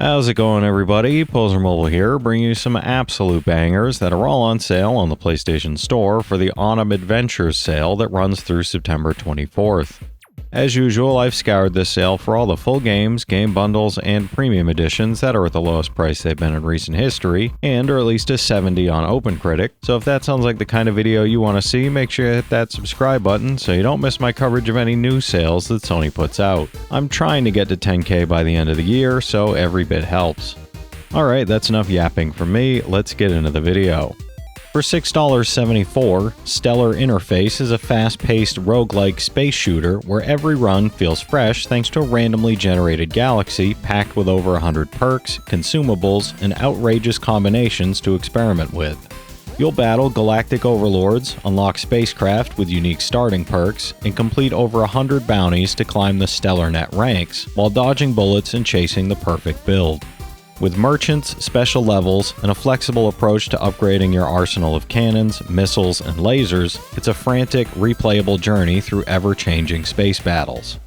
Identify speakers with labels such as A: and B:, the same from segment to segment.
A: How's it going, everybody? Pozermobil here, bringing you some absolute bangers that are all on sale on the PlayStation Store for the Autumn Adventures sale that runs through September 24th. As usual, I've scoured this sale for all the full games, game bundles, and premium editions that are at the lowest price they've been in recent history, and are at least a 70 on OpenCritic. So if that sounds like the kind of video you want to see, make sure you hit that subscribe button so you don't miss my coverage of any new sales that Sony puts out. I'm trying to get to 10K by the end of the year, so every bit helps. Alright, that's enough yapping from me, let's get into the video. For $6.74, Stellar Interface is a fast-paced roguelike space shooter where every run feels fresh thanks to a randomly generated galaxy packed with over 100 perks, consumables, and outrageous combinations to experiment with. You'll battle galactic overlords, unlock spacecraft with unique starting perks, and complete over 100 bounties to climb the StellarNet ranks, while dodging bullets and chasing the perfect build. With merchants, special levels, and a flexible approach to upgrading your arsenal of cannons, missiles, and lasers, it's a frantic, replayable journey through ever-changing space battles.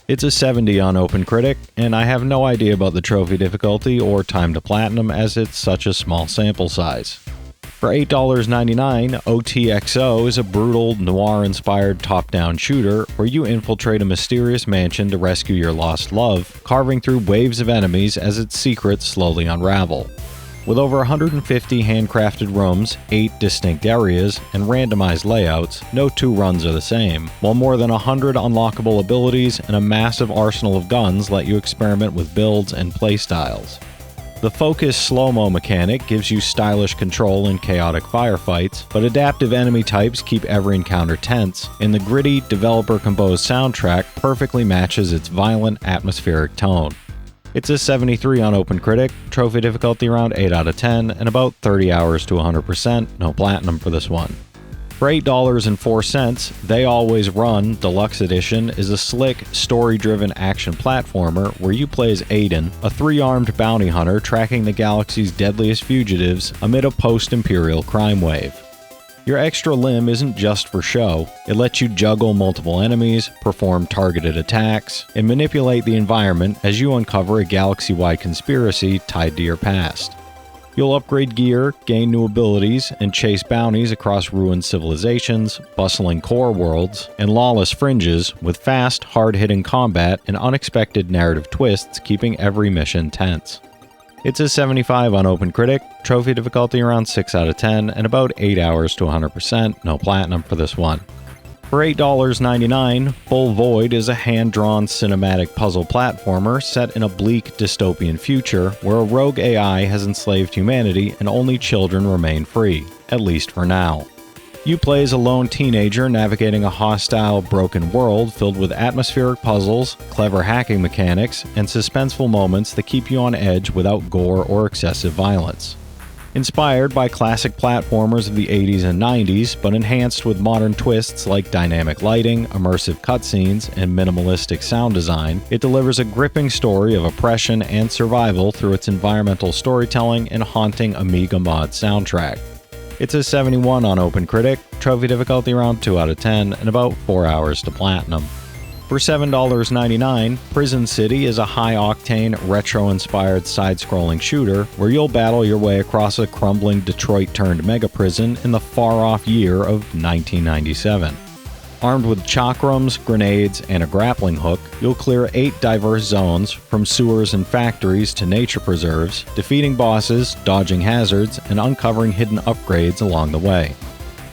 A: It's a 70 on OpenCritic, and I have no idea about the trophy difficulty or time to platinum as it's such a small sample size. For $8.99, OTXO is a brutal, noir-inspired top-down shooter where you infiltrate a mysterious mansion to rescue your lost love, carving through waves of enemies as its secrets slowly unravel. With over 150 handcrafted rooms, 8 distinct areas, and randomized layouts, no two runs are the same, while more than 100 unlockable abilities and a massive arsenal of guns let you experiment with builds and playstyles. The focused slow-mo mechanic gives you stylish control in chaotic firefights, but adaptive enemy types keep every encounter tense, and the gritty, developer-composed soundtrack perfectly matches its violent, atmospheric tone. It's a 73 on OpenCritic, trophy difficulty around 8 out of 10, and about 30 hours to 100%, no platinum for this one. For $8.04, They Always Run Deluxe Edition is a slick, story-driven action platformer where you play as Aiden, a 3-armed bounty hunter tracking the galaxy's deadliest fugitives amid a post-imperial crime wave. Your extra limb isn't just for show, it lets you juggle multiple enemies, perform targeted attacks, and manipulate the environment as you uncover a galaxy-wide conspiracy tied to your past. You'll upgrade gear, gain new abilities, and chase bounties across ruined civilizations, bustling core worlds, and lawless fringes with fast, hard-hitting combat and unexpected narrative twists keeping every mission tense. It's a 75 on OpenCritic, trophy difficulty around 6 out of 10, and about 8 hours to 100%, no platinum for this one. For $8.99, Full Void is a hand-drawn cinematic puzzle platformer set in a bleak dystopian future where a rogue AI has enslaved humanity and only children remain free, at least for now. You play as a lone teenager navigating a hostile, broken world filled with atmospheric puzzles, clever hacking mechanics, and suspenseful moments that keep you on edge without gore or excessive violence. Inspired by classic platformers of the 80s and 90s, but enhanced with modern twists like dynamic lighting, immersive cutscenes, and minimalistic sound design, it delivers a gripping story of oppression and survival through its environmental storytelling and haunting Amiga mod soundtrack. It's a 71 on OpenCritic, trophy difficulty around 2 out of 10, and about 4 hours to platinum. For $7.99, Prison City is a high-octane, retro-inspired side-scrolling shooter where you'll battle your way across a crumbling Detroit-turned mega-prison in the far-off year of 1997. Armed with chakrams, grenades, and a grappling hook, you'll clear 8 diverse zones, from sewers and factories to nature preserves, defeating bosses, dodging hazards, and uncovering hidden upgrades along the way.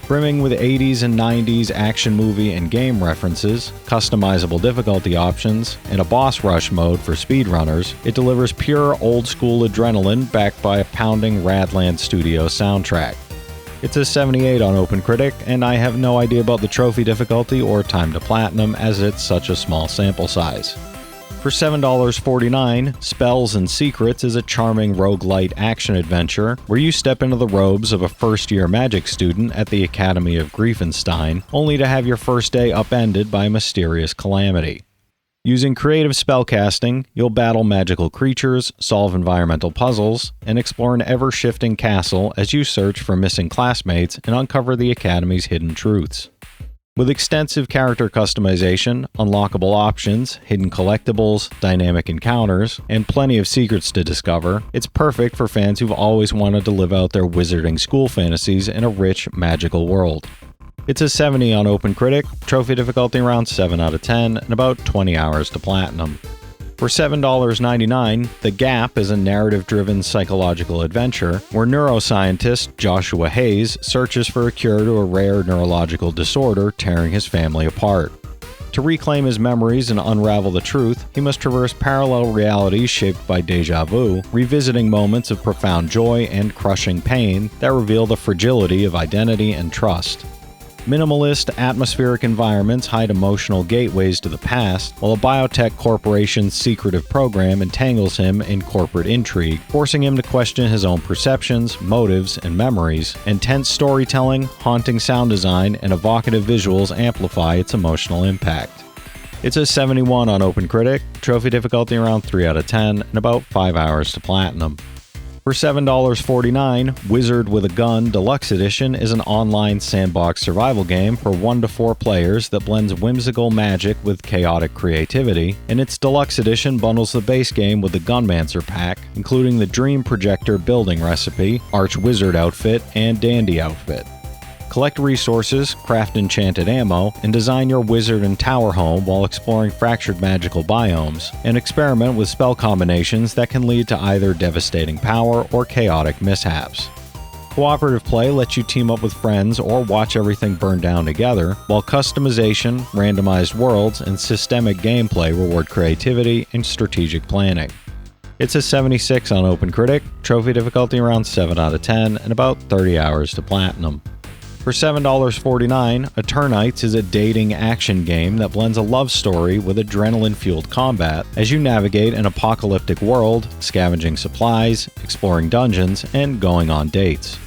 A: Brimming with 80s and 90s action movie and game references, customizable difficulty options, and a boss rush mode for speedrunners, it delivers pure old-school adrenaline backed by a pounding Radland Studio soundtrack. It's a 78 on OpenCritic, and I have no idea about the trophy difficulty or time to platinum as it's such a small sample size. For $7.49, Spells and Secrets is a charming roguelite action-adventure where you step into the robes of a first-year magic student at the Academy of Griefenstein, only to have your first day upended by a mysterious calamity. Using creative spellcasting, you'll battle magical creatures, solve environmental puzzles, and explore an ever-shifting castle as you search for missing classmates and uncover the Academy's hidden truths. With extensive character customization, unlockable options, hidden collectibles, dynamic encounters, and plenty of secrets to discover, it's perfect for fans who've always wanted to live out their wizarding school fantasies in a rich, magical world. It's a 70 on OpenCritic, trophy difficulty around 7 out of 10, and about 20 hours to platinum. For $7.99, The Gap is a narrative-driven psychological adventure where neuroscientist Joshua Hayes searches for a cure to a rare neurological disorder tearing his family apart. To reclaim his memories and unravel the truth, he must traverse parallel realities shaped by déjà vu, revisiting moments of profound joy and crushing pain that reveal the fragility of identity and trust. Minimalist, atmospheric environments hide emotional gateways to the past, while a biotech corporation's secretive program entangles him in corporate intrigue, forcing him to question his own perceptions, motives, and memories. Intense storytelling, haunting sound design, and evocative visuals amplify its emotional impact. It's a 71 on OpenCritic, trophy difficulty around 3 out of 10, and about 5 hours to platinum. For $7.49, Wizard with a Gun Deluxe Edition is an online sandbox survival game for 1 to 4 players that blends whimsical magic with chaotic creativity, and its Deluxe Edition bundles the base game with the Gunmancer pack, including the Dream Projector building recipe, Arch Wizard outfit, and Dandy outfit. Collect resources, craft enchanted ammo, and design your wizard and tower home while exploring fractured magical biomes, and experiment with spell combinations that can lead to either devastating power or chaotic mishaps. Cooperative play lets you team up with friends or watch everything burn down together, while customization, randomized worlds, and systemic gameplay reward creativity and strategic planning. It's a 76 on OpenCritic, trophy difficulty around 7 out of 10, and about 30 hours to platinum. For $7.49, Eternights is a dating action game that blends a love story with adrenaline-fueled combat as you navigate an apocalyptic world, scavenging supplies, exploring dungeons, and going on dates.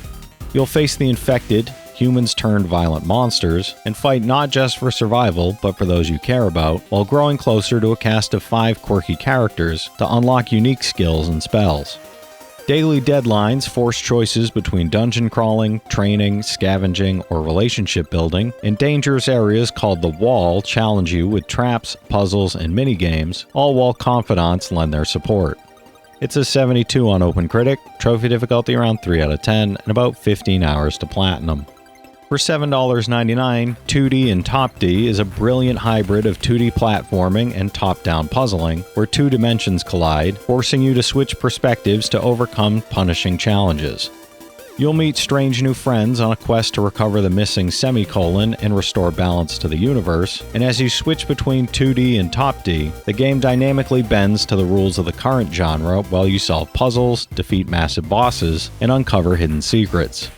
A: You'll face the infected, humans-turned-violent monsters, and fight not just for survival, but for those you care about, while growing closer to a cast of 5 quirky characters to unlock unique skills and spells. Daily deadlines force choices between dungeon crawling, training, scavenging, or relationship building, and dangerous areas called the Wall challenge you with traps, puzzles, and minigames, all while confidants lend their support. It's a 72 on OpenCritic, trophy difficulty around 3 out of 10, and about 15 hours to platinum. For $7.99, Toodee and Topdee is a brilliant hybrid of 2D platforming and top-down puzzling, where 2 dimensions collide, forcing you to switch perspectives to overcome punishing challenges. You'll meet strange new friends on a quest to recover the missing semicolon and restore balance to the universe, and as you switch between 2D and Topdee, the game dynamically bends to the rules of the current genre while you solve puzzles, defeat massive bosses, and uncover hidden secrets.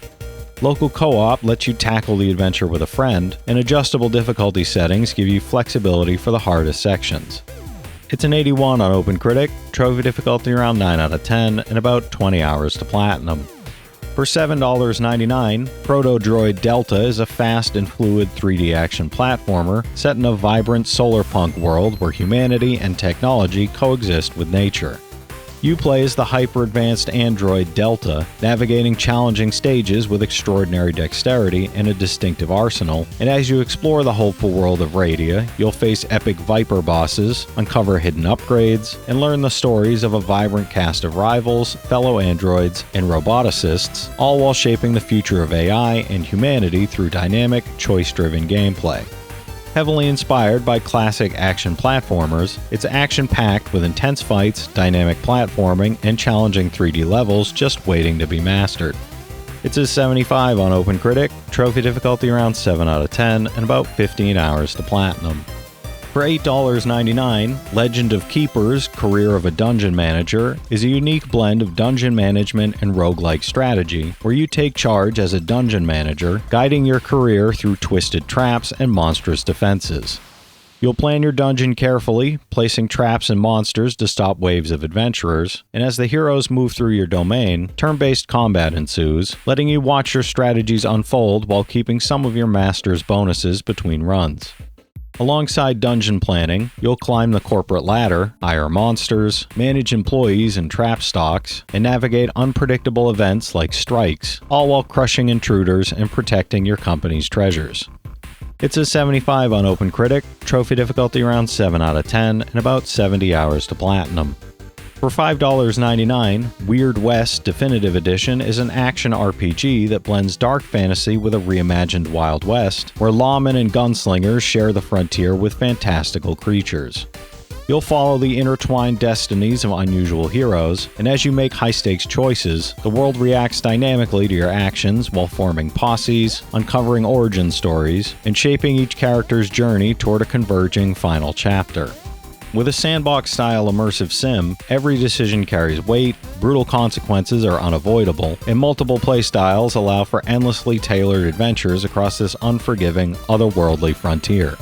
A: Local co-op lets you tackle the adventure with a friend, and adjustable difficulty settings give you flexibility for the hardest sections. It's an 81 on OpenCritic, trophy difficulty around 9 out of 10, and about 20 hours to platinum. For $7.99, Protodroid DeLTA is a fast and fluid 3D action platformer set in a vibrant solarpunk world where humanity and technology coexist with nature. You play as the hyper-advanced android Delta, navigating challenging stages with extraordinary dexterity and a distinctive arsenal, and as you explore the hopeful world of Radia, you'll face epic Viper bosses, uncover hidden upgrades, and learn the stories of a vibrant cast of rivals, fellow androids, and roboticists, all while shaping the future of AI and humanity through dynamic, choice-driven gameplay. Heavily inspired by classic action platformers, it's action-packed with intense fights, dynamic platforming, and challenging 3D levels just waiting to be mastered. It's a 75 on OpenCritic, trophy difficulty around 7 out of 10, and about 15 hours to platinum. For $8.99, Legend of Keepers: Career of a Dungeon Manager is a unique blend of dungeon management and roguelike strategy, where you take charge as a dungeon manager, guiding your career through twisted traps and monstrous defenses. You'll plan your dungeon carefully, placing traps and monsters to stop waves of adventurers, and as the heroes move through your domain, turn-based combat ensues, letting you watch your strategies unfold while keeping some of your master's bonuses between runs. Alongside dungeon planning, you'll climb the corporate ladder, hire monsters, manage employees and trap stocks, and navigate unpredictable events like strikes, all while crushing intruders and protecting your company's treasures. It's a 75 on OpenCritic, trophy difficulty around 7 out of 10, and about 70 hours to platinum. For $5.99, Weird West Definitive Edition is an action RPG that blends dark fantasy with a reimagined Wild West, where lawmen and gunslingers share the frontier with fantastical creatures. You'll follow the intertwined destinies of unusual heroes, and as you make high-stakes choices, the world reacts dynamically to your actions while forming posses, uncovering origin stories, and shaping each character's journey toward a converging final chapter. With a sandbox-style immersive sim, every decision carries weight, brutal consequences are unavoidable, and multiple playstyles allow for endlessly tailored adventures across this unforgiving, otherworldly frontier.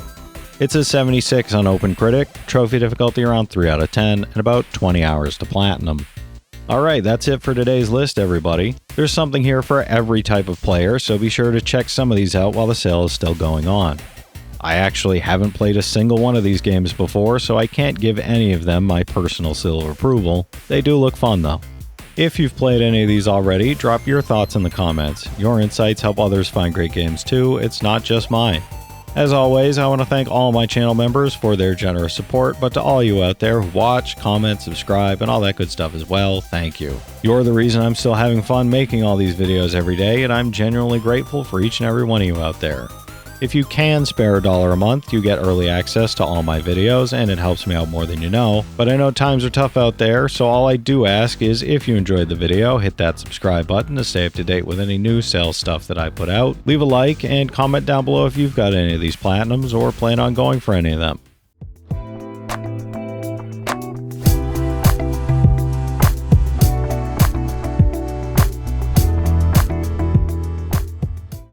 A: It's a 76 on OpenCritic, trophy difficulty around 3 out of 10, and about 20 hours to platinum. Alright, that's it for today's list, everybody. There's something here for every type of player, so be sure to check some of these out while the sale is still going on. I actually haven't played a single one of these games before, so I can't give any of them my personal seal of approval. They do look fun though. If you've played any of these already, drop your thoughts in the comments. Your insights help others find great games too, it's not just mine. As always, I want to thank all my channel members for their generous support, but to all you out there who watch, comment, subscribe, and all that good stuff as well, thank you. You're the reason I'm still having fun making all these videos every day, and I'm genuinely grateful for each and every one of you out there. If you can spare $1 a month, you get early access to all my videos, and it helps me out more than you know. But I know times are tough out there, so all I do ask is if you enjoyed the video, hit that subscribe button to stay up to date with any new sales stuff that I put out. Leave a like and comment down below if you've got any of these platinums or plan on going for any of them.